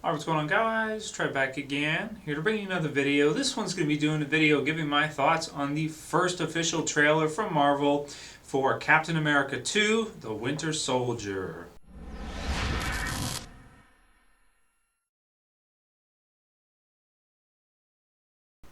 Alright, what's going on, guys? Trev back again, here to bring you another video. This one's going to be doing a video giving my thoughts on the first official trailer from Marvel for Captain America 2, The Winter Soldier.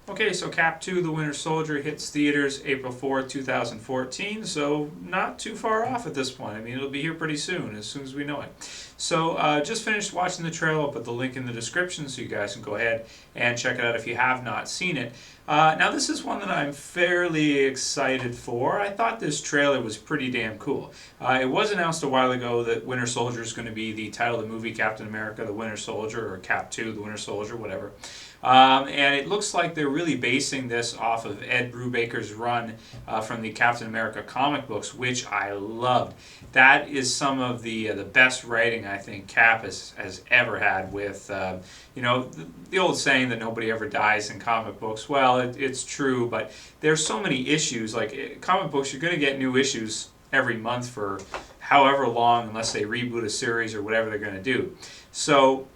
Okay, so Cap 2, The Winter Soldier hits theaters April 4th, 2014, so not too far off at this point. I mean, it'll be here pretty soon as we know it. So, just finished watching the trailer. I'll put the link in the description so you guys can go ahead and check it out if you have not seen it. Now, this is one that I'm fairly excited for. I thought this trailer was pretty damn cool. It was announced a while ago that Winter Soldier is going to be the title of the movie, Captain America, The Winter Soldier, or Cap 2, The Winter Soldier, whatever. And it looks like they're really basing this off of Ed Brubaker's run from the Captain America comic books, which I loved. That is some of the best writing I think Cap has ever had with, you know, the old saying that nobody ever dies in comic books. Well, it's true, but there's so many issues. Like comic books, you're going to get new issues every month for however long, unless they reboot a series or whatever they're going to do. So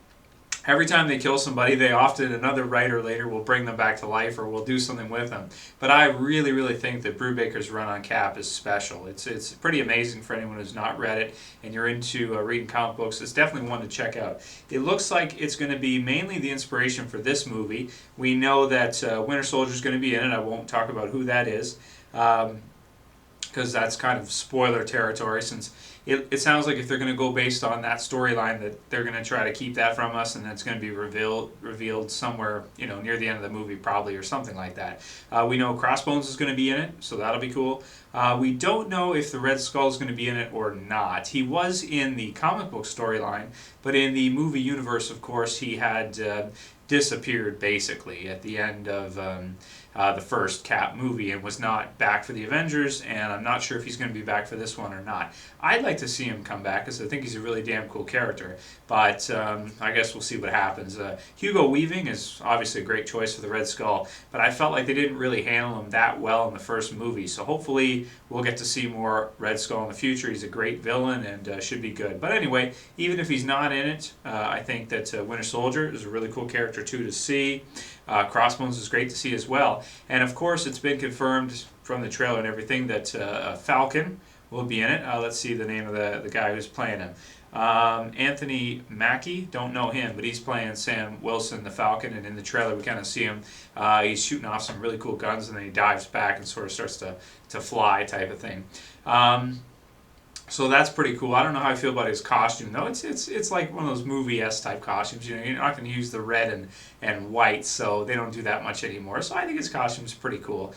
every time they kill somebody, they often, another writer later will bring them back to life or will do something with them. But I really, really think that Brubaker's run on Cap is special. It's pretty amazing for anyone who's not read it and you're into reading comic books. It's definitely one to check out. It looks like it's going to be mainly the inspiration for this movie. We know that Winter Soldier's going to be in it. I won't talk about who that is, because that's kind of spoiler territory, since it sounds like if they're going to go based on that storyline that they're going to try to keep that from us, and that's going to be revealed somewhere, you know, near the end of the movie probably, or something like that. We know Crossbones is going to be in it, so that'll be cool. We don't know if the Red Skull is going to be in it or not. He was in the comic book storyline, but in the movie universe, of course, he had disappeared basically at the end of the first Cap movie and was not back for the Avengers, and I'm not sure if he's going to be back for this one or not. I'd like to see him come back because I think he's a really damn cool character, but I guess we'll see what happens. Hugo Weaving is obviously a great choice for the Red Skull, but I felt like they didn't really handle him that well in the first movie, so hopefully we'll get to see more Red Skull in the future. He's a great villain and should be good. But anyway, even if he's not in it, I think that Winter Soldier is a really cool character too to see. Crossbones is great to see as well. And of course, it's been confirmed from the trailer and everything that Falcon will be in it. Let's see the name of the guy who's playing him. Anthony Mackie, don't know him, but he's playing Sam Wilson, the Falcon, and in the trailer we kind of see him. He's shooting off some really cool guns, and then he dives back and sort of starts to fly type of thing. So that's pretty cool. I don't know how I feel about his costume though. It's like one of those movie-esque type costumes. You know, you're not going to use the red and white, so they don't do that much anymore. So I think his costume is pretty cool.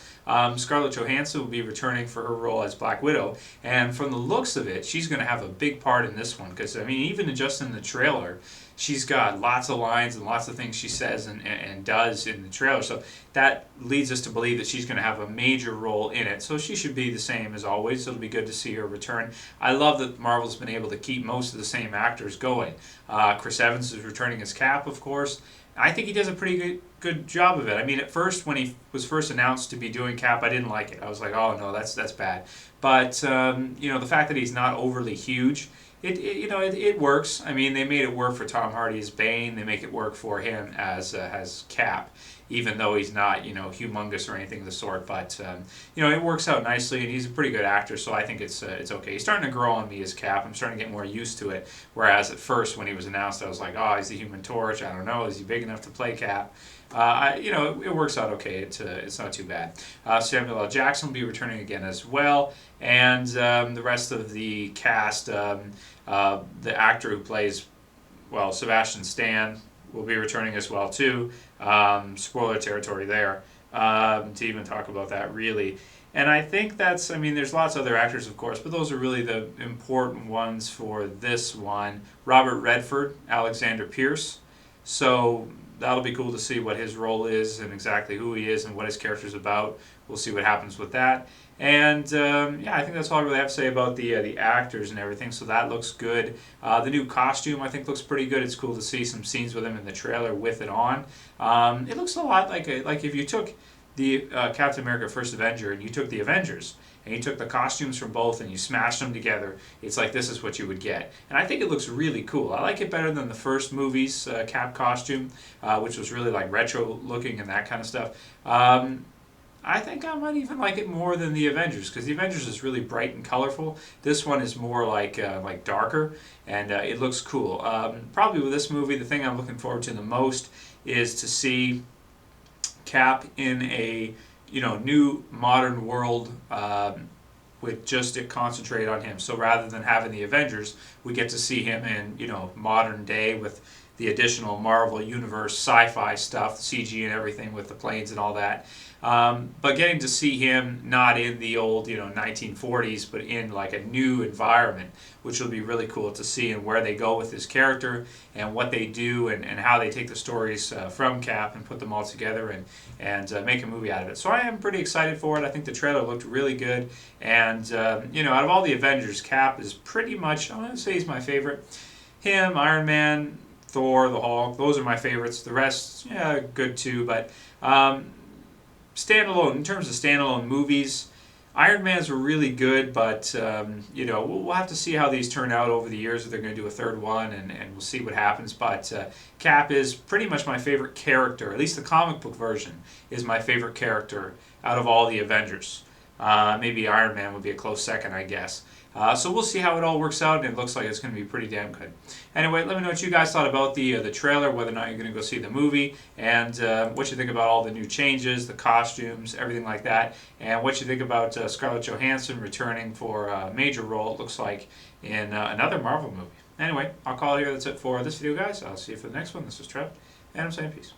Scarlett Johansson will be returning for her role as Black Widow, and from the looks of it, she's going to have a big part in this one. Because I mean, even just in the trailer, she's got lots of lines and lots of things she says and does in the trailer. So that leads us to believe that she's going to have a major role in it. So she should be the same as always. It'll be good to see her return. I love that Marvel's been able to keep most of the same actors going. Chris Evans is returning as Cap, of course. I think he does a pretty good job of it. I mean, at first, when he was first announced to be doing Cap, I didn't like it. I was like, oh no, that's bad. But you know, the fact that he's not overly huge, it works. I mean, they made it work for Tom Hardy as Bane. They make it work for him as Cap, even though he's not, you know, humongous or anything of the sort. But you know, it works out nicely, and he's a pretty good actor, so I think it's okay. He's starting to grow on me as Cap. I'm starting to get more used to it. Whereas at first, when he was announced, I was like, oh, he's the Human Torch. I don't know, is he big enough to play Cap? You know, it works out okay. It's not too bad. Samuel L. Jackson will be returning again as well, and the rest of the cast, the actor who plays, well, Sebastian Stan will be returning as well too. Spoiler territory there to even talk about that really. And I think that's, I mean, there's lots of other actors, of course, but those are really the important ones for this one. Robert Redford, Alexander Pierce. So that'll be cool to see what his role is and exactly who he is and what his character's about. We'll see what happens with that. And yeah, I think that's all I really have to say about the actors and everything. So that looks good. The new costume I think looks pretty good. It's cool to see some scenes with him in the trailer with it on. It looks a lot like if you took the Captain America First Avenger and you took the Avengers and you took the costumes from both and you smashed them together, it's like this is what you would get. And I think it looks really cool. I like it better than the first movie's Cap costume, which was really like retro looking and that kind of stuff. I think I might even like it more than the Avengers, because the Avengers is really bright and colorful. This one is more like darker, and it looks cool. Probably with this movie, the thing I'm looking forward to the most is to see Cap in a new modern world with just it concentrate on him. So rather than having the Avengers, we get to see him in modern day with the additional Marvel Universe sci-fi stuff, the CG and everything with the planes and all that. But getting to see him not in the old 1940s, but in like a new environment, which will be really cool to see, and where they go with his character and what they do, and how they take the stories from Cap and put them all together and make a movie out of it. So I am pretty excited for it. I think the trailer looked really good, and out of all the Avengers, Cap is pretty much, I'm going to say he's my favorite. Him, Iron Man, Thor, the Hulk, those are my favorites. The rest, yeah, good too, but standalone, in terms of standalone movies, Iron Man's were really good, but we'll have to see how these turn out over the years, if they're going to do a third one, and we'll see what happens. But Cap is pretty much my favorite character, at least the comic book version is my favorite character out of all the Avengers. Maybe Iron Man would be a close second, I guess. So we'll see how it all works out, and it looks like it's going to be pretty damn good. Anyway, let me know what you guys thought about the trailer, whether or not you're going to go see the movie, and what you think about all the new changes, the costumes, everything like that, and what you think about Scarlett Johansson returning for a major role, it looks like, in another Marvel movie. Anyway, I'll call it here. That's it for this video, guys. I'll see you for the next one. This is Trev, and I'm saying peace.